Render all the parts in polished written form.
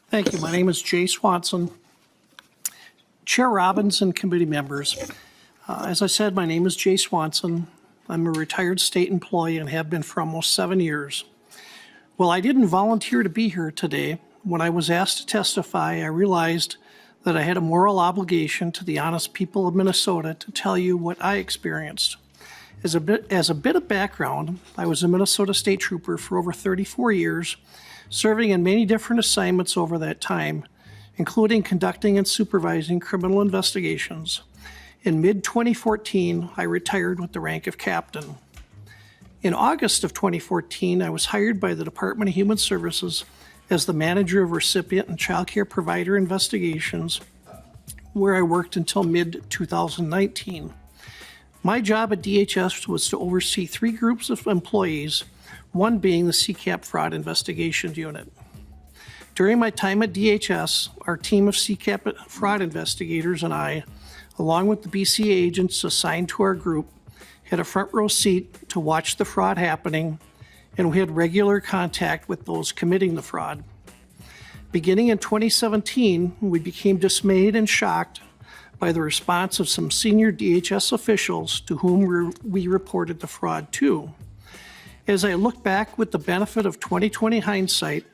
Thank you. My name is Jay Swanson. Chair Robbins and committee members. As I said, my name is Jay Swanson. I'm a retired state employee and have been for almost 7 years. Well, I didn't volunteer to be here today. When I was asked to testify, I realized that I had a moral obligation to the honest people of Minnesota to tell you what I experienced. As a bit of background, I was a Minnesota State Trooper for over 34 years, serving in many different assignments over that time, including conducting and supervising criminal investigations. In mid-2014, I retired with the rank of captain. In August of 2014, I was hired by the Department of Human Services as the manager of recipient and child care provider investigations, where I worked until mid-2019. My job at DHS was to oversee 3 groups of employees, one being the CCAP Fraud Investigations Unit. During my time at DHS, our team of CCAP fraud investigators and I, along with the BCA agents assigned to our group, had a front row seat to watch the fraud happening, and we had regular contact with those committing the fraud. Beginning in 2017, we became dismayed and shocked by the response of some senior DHS officials to whom we reported the fraud to. As I look back with the benefit of 2020 hindsight,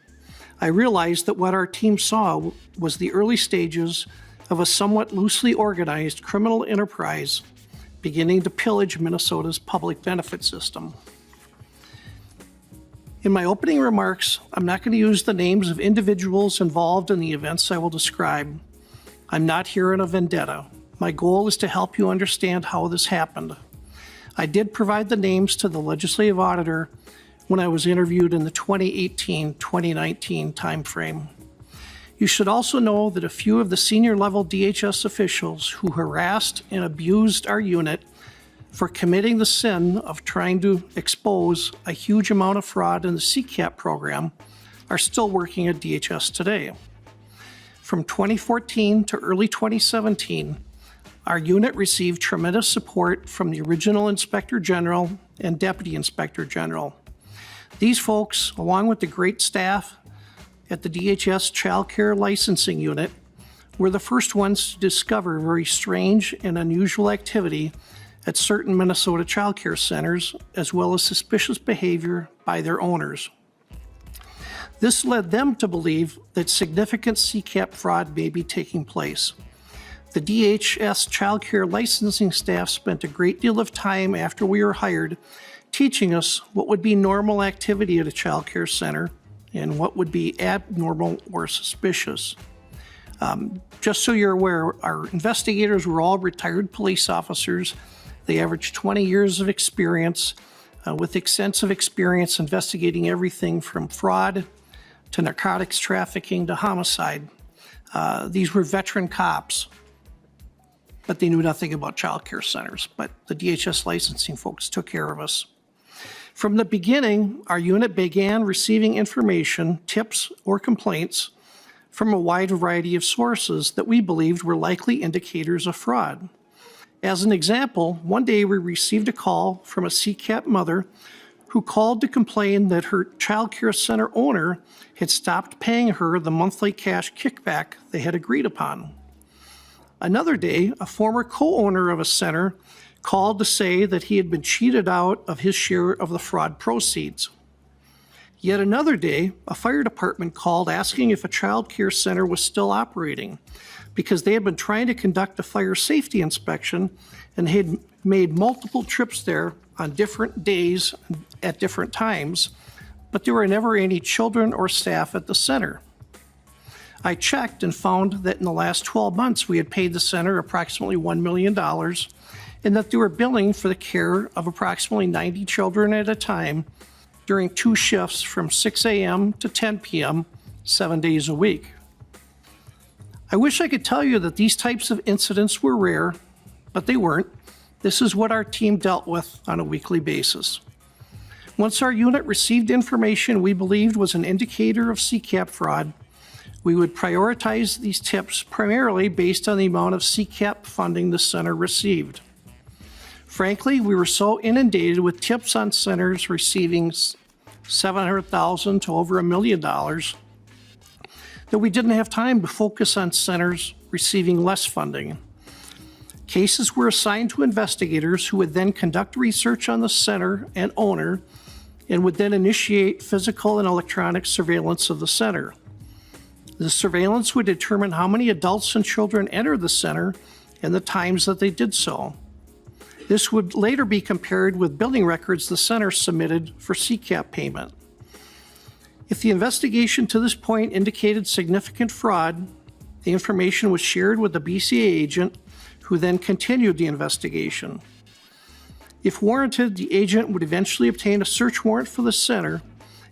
I realized that what our team saw was the early stages of a somewhat loosely organized criminal enterprise beginning to pillage Minnesota's public benefit system. In my opening remarks, I'm not going to use the names of individuals involved in the events I will describe. I'm not here in a vendetta. My goal is to help you understand how this happened. I did provide the names to the legislative auditor when I was interviewed in the 2018-2019 timeframe. You should also know that a few of the senior level DHS officials who harassed and abused our unit for committing the sin of trying to expose a huge amount of fraud in the CCAP program are still working at DHS today. From 2014 to early 2017, our unit received tremendous support from the original Inspector General and Deputy Inspector General. These folks, along with the great staff at the DHS Child Care Licensing Unit, were the first ones to discover very strange and unusual activity at certain Minnesota child care centers, as well as suspicious behavior by their owners. This led them to believe that significant CCAP fraud may be taking place. The DHS child care licensing staff spent a great deal of time after we were hired teaching us what would be normal activity at a child care center and what would be abnormal or suspicious. Just so you're aware, our investigators were all retired police officers. They averaged 20 years of experience with extensive experience investigating everything from fraud to narcotics trafficking to homicide. These were veteran cops, but they knew nothing about child care centers. But the DHS licensing folks took care of us. From the beginning, our unit began receiving information, tips, or complaints from a wide variety of sources that we believed were likely indicators of fraud. As an example, one day we received a call from a CCAP mother who called to complain that her child care center owner had stopped paying her the monthly cash kickback they had agreed upon. Another day, a former co-owner of a center called to say that he had been cheated out of his share of the fraud proceeds. Yet another day, a fire department called asking if a child care center was still operating because they had been trying to conduct a fire safety inspection and had made multiple trips there on different days at different times, but there were never any children or staff at the center. I checked and found that in the last 12 months we had paid the center approximately $1 million and that they were billing for the care of approximately 90 children at a time during 2 shifts from 6 a.m. to 10 p.m., 7 days a week. I wish I could tell you that these types of incidents were rare, but they weren't. This is what our team dealt with on a weekly basis. Once our unit received information we believed was an indicator of CCAP fraud, we would prioritize these tips primarily based on the amount of CCAP funding the center received. Frankly, we were so inundated with tips on centers receiving $700,000 to over $1 million that we didn't have time to focus on centers receiving less funding. Cases were assigned to investigators who would then conduct research on the center and owner and would then initiate physical and electronic surveillance of the center. The surveillance would determine how many adults and children entered the center and the times that they did so. This would later be compared with billing records the center submitted for CCAP payment. If the investigation to this point indicated significant fraud, the information was shared with the BCA agent, who then continued the investigation. If warranted, the agent would eventually obtain a search warrant for the center,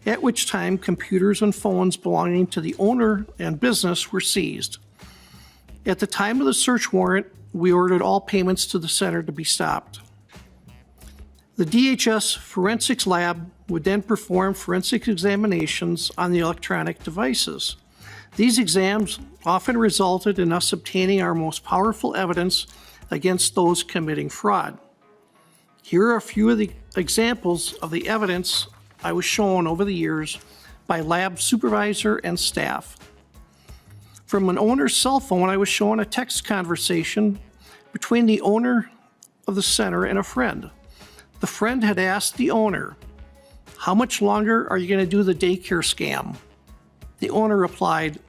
at which time computers and phones belonging to the owner and business were seized. At the time of the search warrant, we ordered all payments to the center to be stopped. The DHS forensics lab would then perform forensic examinations on the electronic devices. These exams often resulted in us obtaining our most powerful evidence against those committing fraud. Here are a few of the examples of the evidence I was shown over the years by lab supervisor and staff. From an owner's cell phone, I was shown a text conversation between the owner of the center and a friend. The friend had asked the owner, "How much longer are you going to do the daycare scam?" The owner replied,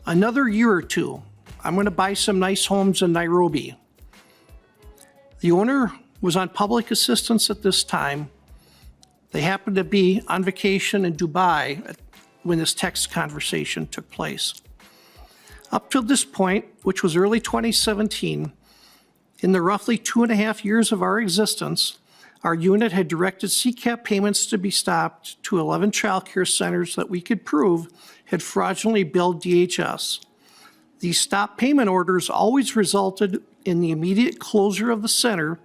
"Another year or two. I'm going to buy some nice homes in Nairobi." The owner was on public assistance at this time. They happened to be on vacation in Dubai when this text conversation took place. Up till this point, which was early 2017, in the roughly 2.5 years of our existence, our unit had directed CCAP payments to be stopped to 11 child care centers that we could prove had fraudulently billed DHS. These stop payment orders always resulted in the immediate closure of the center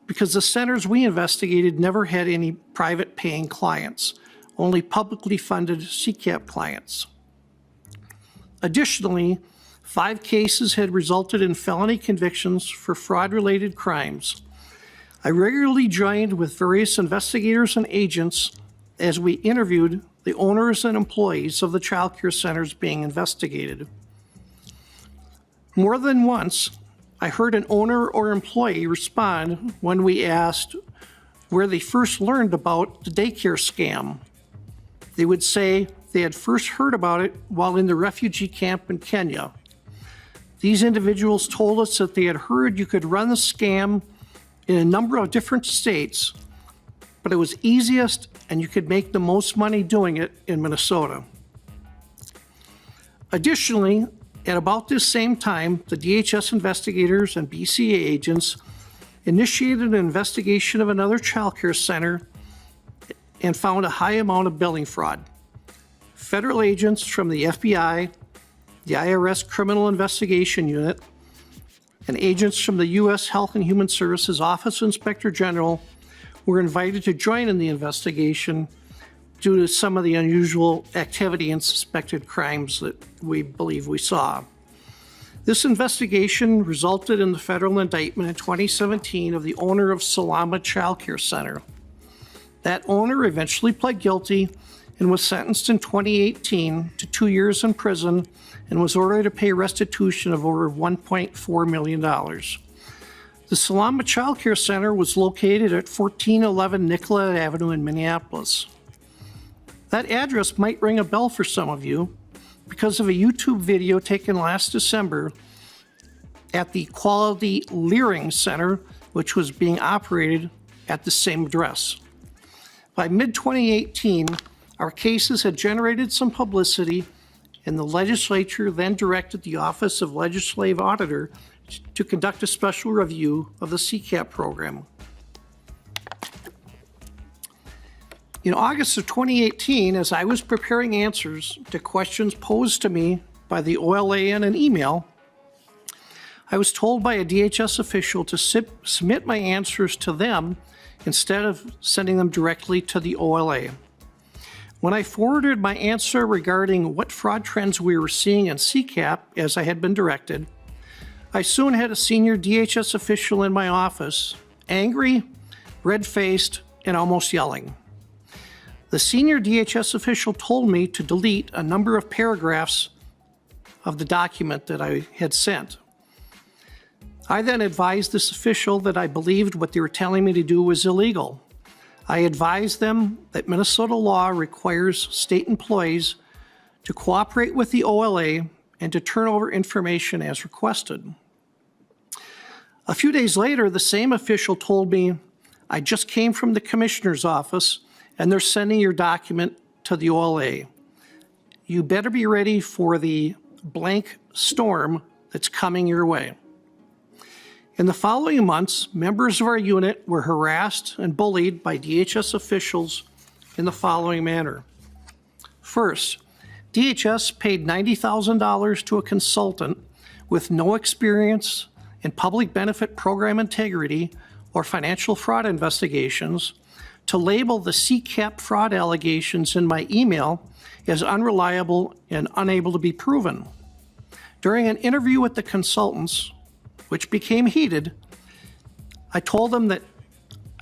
because the centers we investigated never had any private paying clients, only publicly funded CCAP clients. Additionally, 5 cases had resulted in felony convictions for fraud-related crimes. I regularly joined with various investigators and agents as we interviewed the owners and employees of the child care centers being investigated. More than once, I heard an owner or employee respond when we asked where they first learned about the daycare scam. They would say they had first heard about it while in the refugee camp in Kenya. These individuals told us that they had heard you could run the scam in a number of different states, but it was easiest and you could make the most money doing it in Minnesota. Additionally, at about this same time, the DHS investigators and BCA agents initiated an investigation of another child care center and found a high amount of billing fraud. Federal agents from the FBI, the IRS Criminal Investigation Unit, and agents from the U.S. Health and Human Services Office Inspector General were invited to join in the investigation due to some of the unusual activity and suspected crimes that we believe we saw. This investigation resulted in the federal indictment in 2017 of the owner of Salama Child Care Center. That owner eventually pled guilty and was sentenced in 2018 to 2 years in prison and was ordered to pay restitution of over $1.4 million. The Salama Child Care Center was located at 1411 Nicollet Avenue in Minneapolis. That address might ring a bell for some of you because of a YouTube video taken last December at the Quality Leering Center, which was being operated at the same address. By mid-2018, our cases had generated some publicity, and the legislature then directed the Office of Legislative Auditor to conduct a special review of the CCAP program. In August of 2018, as I was preparing answers to questions posed to me by the OLA in an email, I was told by a DHS official to submit my answers to them instead of sending them directly to the OLA. When I forwarded my answer regarding what fraud trends we were seeing in CCAP, as I had been directed, I soon had a senior DHS official in my office, angry, red-faced, and almost yelling. The senior DHS official told me to delete a number of paragraphs of the document that I had sent. I then advised this official that I believed what they were telling me to do was illegal. I advised them that Minnesota law requires state employees to cooperate with the OLA and to turn over information as requested. A few days later, the same official told me, "I just came from the commissioner's office and they're sending your document to the OLA. You better be ready for the blank storm that's coming your way." In the following months, members of our unit were harassed and bullied by DHS officials in the following manner. First, DHS paid $90,000 to a consultant with no experience in public benefit program integrity or financial fraud investigations to label the CCAP fraud allegations in my email as unreliable and unable to be proven. During an interview with the consultants, which became heated, I told them that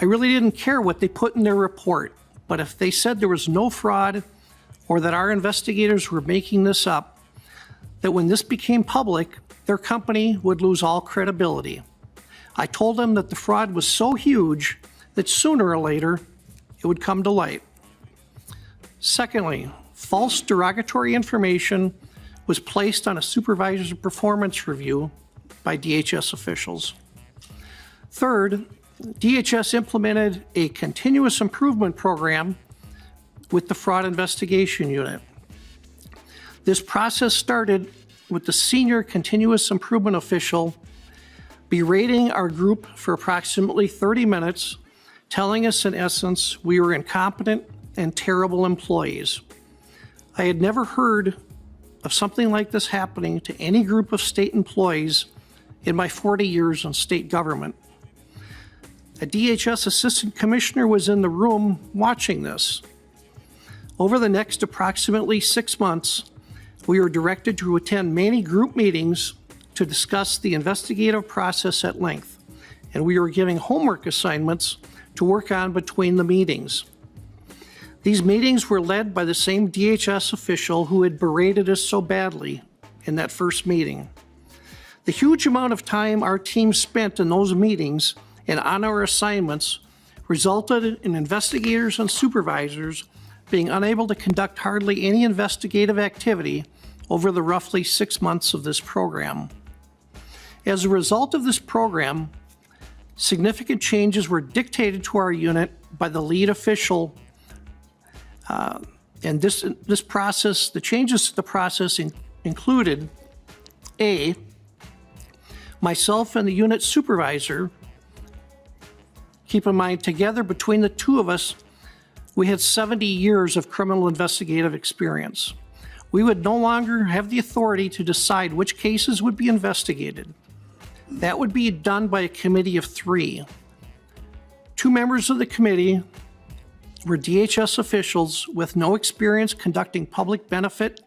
I really didn't care what they put in their report, but if they said there was no fraud or that our investigators were making this up, that when this became public, their company would lose all credibility. I told them that the fraud was so huge that sooner or later it would come to light. Secondly, false derogatory information was placed on a supervisor's performance review by DHS officials. Third, DHS implemented a continuous improvement program with the fraud investigation unit. This process started with the senior continuous improvement official berating our group for approximately 30 minutes, telling us in essence we were incompetent and terrible employees. I had never heard of something like this happening to any group of state employees in my 40 years in state government. A DHS assistant commissioner was in the room watching this. Over the next approximately 6 months, we were directed to attend many group meetings to discuss the investigative process at length, and we were giving homework assignments to work on between the meetings. These meetings were led by the same DHS official who had berated us so badly in that first meeting. The huge amount of time our team spent in those meetings and on our assignments resulted in investigators and supervisors being unable to conduct hardly any investigative activity over the roughly 6 months of this program. As a result of this program, significant changes were dictated to our unit by the lead official, and this process, the changes to the process included A, myself and the unit supervisor. Keep in mind, together between the two of us, we had 70 years of criminal investigative experience. We would no longer have the authority to decide which cases would be investigated. That would be done by a committee of 3. 2 members of the committee were DHS officials with no experience conducting public benefit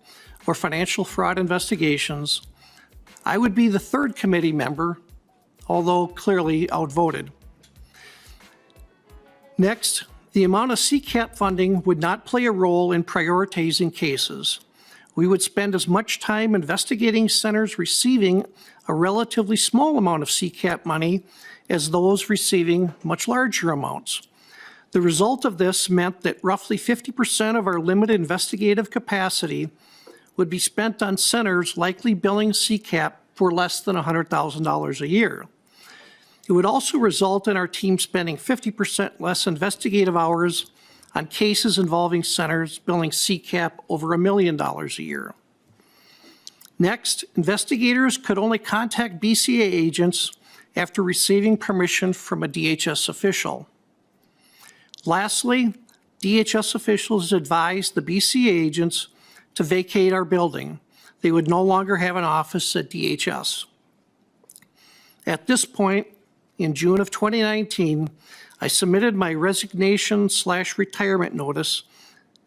or financial fraud investigations. I would be the 3rd committee member, although clearly outvoted. Next, the amount of CCAP funding would not play a role in prioritizing cases. We would spend as much time investigating centers receiving a relatively small amount of CCAP money as those receiving much larger amounts. The result of this meant that roughly 50% of our limited investigative capacity would be spent on centers likely billing CCAP for less than $100,000 a year. It would also result in our team spending 50% less investigative hours on cases involving centers billing CCAP over $1 million a year. Next, investigators could only contact BCA agents after receiving permission from a DHS official. Lastly, DHS officials advised the BCA agents to vacate our building. They would no longer have an office at DHS. At this point, in June of 2019, I submitted my resignation/retirement notice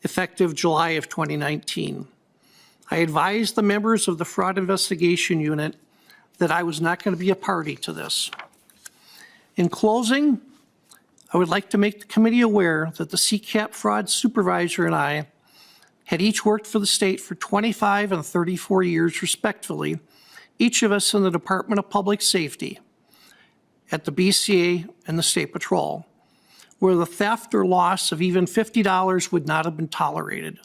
effective July of 2019. I advised the members of the fraud investigation unit that I was not going to be a party to this. In closing, I would like to make the committee aware that the CCAP fraud supervisor and I had each worked for the state for 25 and 34 years respectively, each of us in the Department of Public Safety, at the BCA and the State Patrol, where the theft or loss of even $50 would not have been tolerated.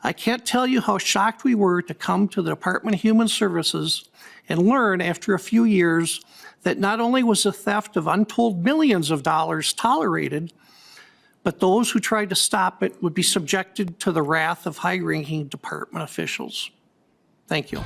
I can't tell you how shocked we were to come to the Department of Human Services and learn after a few years that not only was the theft of untold millions of dollars tolerated, but those who tried to stop it would be subjected to the wrath of high-ranking department officials. Thank you.